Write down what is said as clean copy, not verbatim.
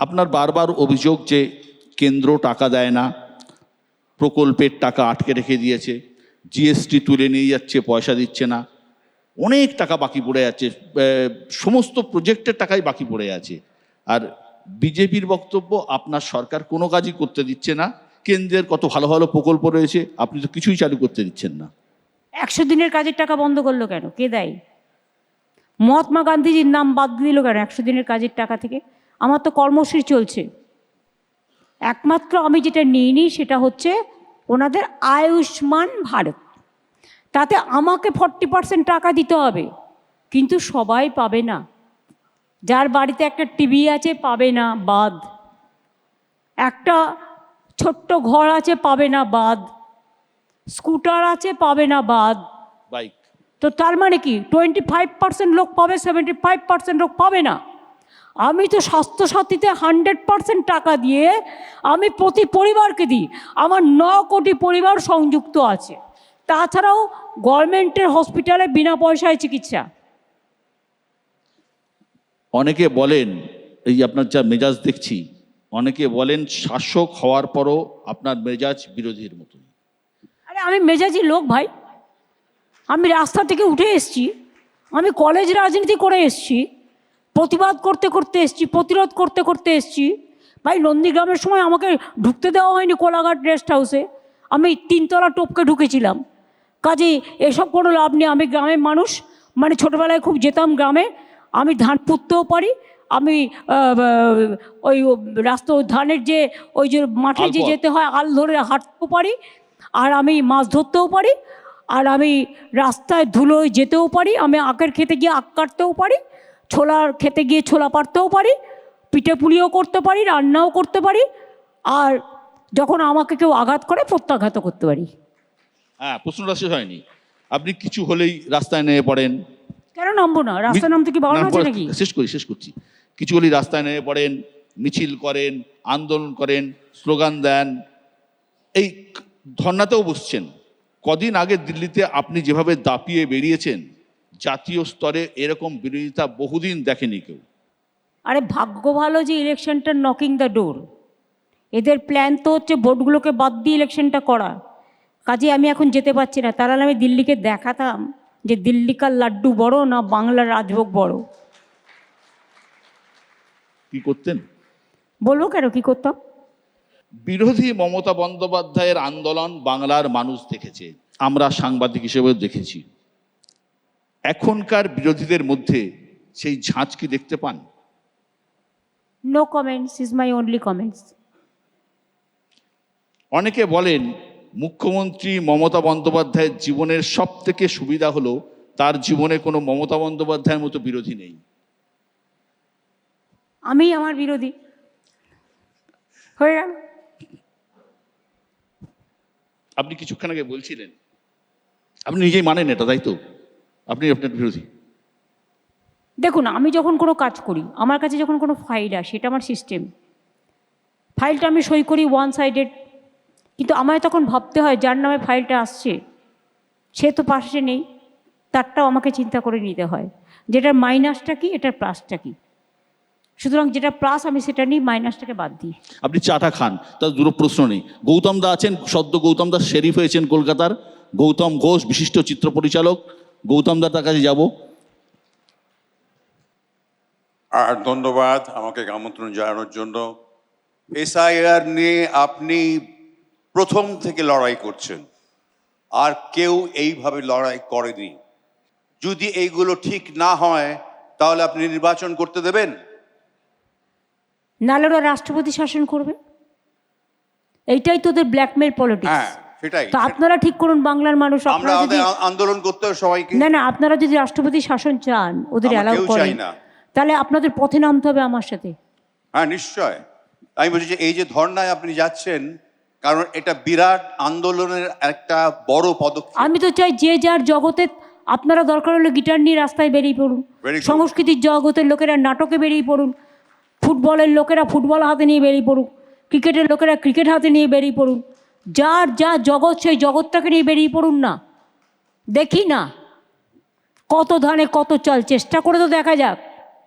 আপনার বারবার অভিযোগ যে কেন্দ্র টাকা দেয় না, প্রকল্পের টাকা আটকে রেখে দিয়েছে, জিএসটি তুলে নিয়ে যাচ্ছে, পয়সা দিচ্ছে না, অনেক টাকা বাকি পড়ে আছে, সমস্ত প্রজেক্টের টাকাই বাকি পড়ে আছে। আর বিজেপির বক্তব্য আপনার সরকার কোনো কাজই করতে দিচ্ছে না, কেন্দ্রের কত ভালো ভালো প্রকল্প রয়েছে, আপনি তো কিছুই চালু করতে দিচ্ছেন না। 100 দিনের কাজের টাকা বন্ধ করলো কেন? কে দেয়? মহাত্মা গান্ধীজির নাম বাদ দিল কেন 100 দিনের কাজের টাকা থেকে? আমার তো কর্মশ্রী চলছে। একমাত্র আমি যেটা নিইনি সেটা হচ্ছে ওনাদের আয়ুষ্মান ভারত। তাতে আমাকে 40% টাকা দিতে হবে, কিন্তু সবাই পাবে না। যার বাড়িতে একটা টিভি আছে পাবে না, বাদ। একটা ছোট্ট ঘর আছে পাবে না, বাদ। স্কুটার আছে পাবে না, বাদ। বাইক। তো তার মানে কি 25% লোক পাবে, 75% লোক পাবে না। আমি তো স্বাস্থ্যসাথীতে 100% টাকা দিয়ে আমি প্রতি পরিবারকে দিই। আমার 9 কোটি পরিবার সংযুক্ত আছে। তাছাড়াও গভর্নমেন্টের হসপিটালে বিনা পয়সায় চিকিৎসা। অনেকে বলেন, এই আপনার যা মেজাজ দেখছি, অনেকে বলেন শাসক হওয়ার পরও আপনার মেজাজ বিরোধীর মতন। আরে আমি মেজাজি লোক ভাই, আমি রাস্তা থেকে উঠে এসছি, আমি কলেজ রাজনীতি করে এসছি, প্রতিবাদ করতে করতে এসছি, প্রতিরোধ করতে করতে এসছি। ভাই নন্দীগ্রামের সময় আমাকে ঢুকতে দেওয়া হয়নি কোলাঘাট রেস্ট হাউসে, আমি 3 তলা টপকে ঢুকেছিলাম। কাজেই এসব কোনো লাভ নেই। আমি গ্রামের মানুষ, মানে ছোটোবেলায় খুব যেতাম গ্রামে। আমি ধান পুঁততেও পারি, আমি ওই রাস্তা ধানের যে ওই যে মাঠে যে যেতে হয় আল ধরে হাঁটতেও পারি, আর আমি মাছ ধরতেও পারি, আর আমি রাস্তায় ধুলোয় যেতেও পারি, আমি আখের খেতে গিয়ে আখ কাটতেও পারি, ছোলার খেতে গিয়ে ছোলা পাড়তেও পারি, পিঠে পুলিও করতে পারি, রান্নাও করতে পারি, আর যখন আমাকে কেউ আঘাত করে প্রত্যাঘাতও করতে পারি। হ্যাঁ, প্রশ্নটা শেষ হয়নি। আপনি কিছু হলেই রাস্তায় নেমে পড়েন। কেন নামবো না? রাস্তায় নামতে কি বারণ আছে নাকি? শেষ করছি। কিছু হলেই রাস্তায় নেমে পড়েন, মিছিল করেন, আন্দোলন করেন, স্লোগান দেন, এই ধর্নাতেও বসছেন। কদিন আগে দিল্লিতে আপনি যেভাবে দাপিয়ে বেরিয়েছেন, জাতীয় স্তরে এরকম বিরোধিতা বহুদিন দেখেনি কেউ। আরে ভাগ্য ভালো যে ইলেকশনটা নকিং দ্য ডোর। এদের প্ল্যান তো হচ্ছে ভোটগুলোকে বাদ দিয়ে ইলেকশনটা করা। কাজে আমি এখন যেতে পারছি না, তাহলে আমি দিল্লিকে দেখাতাম যে দিল্লিকার লাড্ডু বড় না বাংলার রাজভোগ বড়। কি করতেন? বলবো কেন কি করতাম। বিরোধী মমতা বন্দ্যোপাধ্যায়ের আন্দোলন বাংলার মানুষ দেখেছে, আমরা সাংবাদিক হিসেবেও দেখেছি। এখনকার বিরোধীদের মধ্যে সেই ঝাঁজ কি দেখতে পান? No comments is my only comments. অনেকে বলেন মুখ্যমন্ত্রী মমতা বন্দ্যোপাধ্যায়ের জীবনের সব থেকে সুবিধা হলো তার জীবনে কোনো মমতা বন্দ্যোপাধ্যায়ের মতো বিরোধী নেই। আমি আমার বিরোধী হয়ে গেল। আপনি কিছুক্ষণ আগে বলছিলেন, আপনি নিজেই মানেন এটা, তাই তো? আপনি আপনার বিরোধী। দেখুন, আমি যখন কোনো কাজ করি, আমার কাছে যখন কোনো ফাইল আসে, এটা আমার সিস্টেম। ফাইলটা আমি সই করি 1 সাইডেড, কিন্তু আমায় তখন ভাবতে হয় যার নামে ফাইলটা আসছে সে তো পাশে নেই, তারটাও আমাকে চিন্তা করে নিতে হয়, যেটার মাইনাসটা কি, এটার প্লাসটা কি। সুতরাং যেটা প্লাস আমি সেটা নিই, মাইনাসটাকে বাদ দিই। আপনি চাটা খান, তার দূর প্রশ্ন নেই। গৌতম দা আছেন, সদ্য গৌতম দা শেরিফ হয়েছেন কলকাতার, গৌতম ঘোষ বিশিষ্ট চিত্র পরিচালক। গৌতম দা তার কাছে যাব। আর ধন্যবাদ আমাকে আমন্ত্রণ জানানোর জন্য। এসআইআর নিয়ে আপনি প্রথম থেকে লড়াই করছেন, আর কেউ এইভাবে লড়াই করেনি। যদি এইগুলো ঠিক না হয় তাহলে আপনি নির্বাচন করতে দেবেন? নাহলে ওরা রাষ্ট্রপতি শাসন করবে। এইটাই তোদের ব্ল্যাকমেল পলিটিক্স। হ্যাঁ, সেটাই। তো আপনারা ঠিক করুন, বাংলার মানুষ। আমরা আন্দোলন করতে হবে সবাইকে। না, আপনারা যদি রাষ্ট্রপতি শাসন চান, ওদের অ্যালাউ করেন, তাহলে আপনাদের পথে নামতে হবে আমার সাথে। হ্যাঁ, নিশ্চয়। আমি বলছি যে এই যে ধর্নায় আপনি যাচ্ছেন, কারণ এটা বিরাট আন্দোলনের একটা বড় পদক্ষেপ। আমি তো চাই যে যার জগতে, আপনারা দরকার হলে গিটার নিয়ে রাস্তায় বেরিয়ে পড়ুন, সংস্কৃতির জগতের লোকেরা নাটকে বেরিয়ে পড়ুন, ফুটবলের লোকেরা ফুটবল হাতে নিয়ে বেরিয়ে পড়ুন, ক্রিকেটের লোকেরা ক্রিকেট হাতে নিয়ে বেরিয়ে পড়ুন। যার যা জগৎ সেই জগৎটাকে নিয়ে বেরিয়ে পড়ুন না। দেখি না কত ধানে কত চাল, চেষ্টা করে তো দেখা যাক।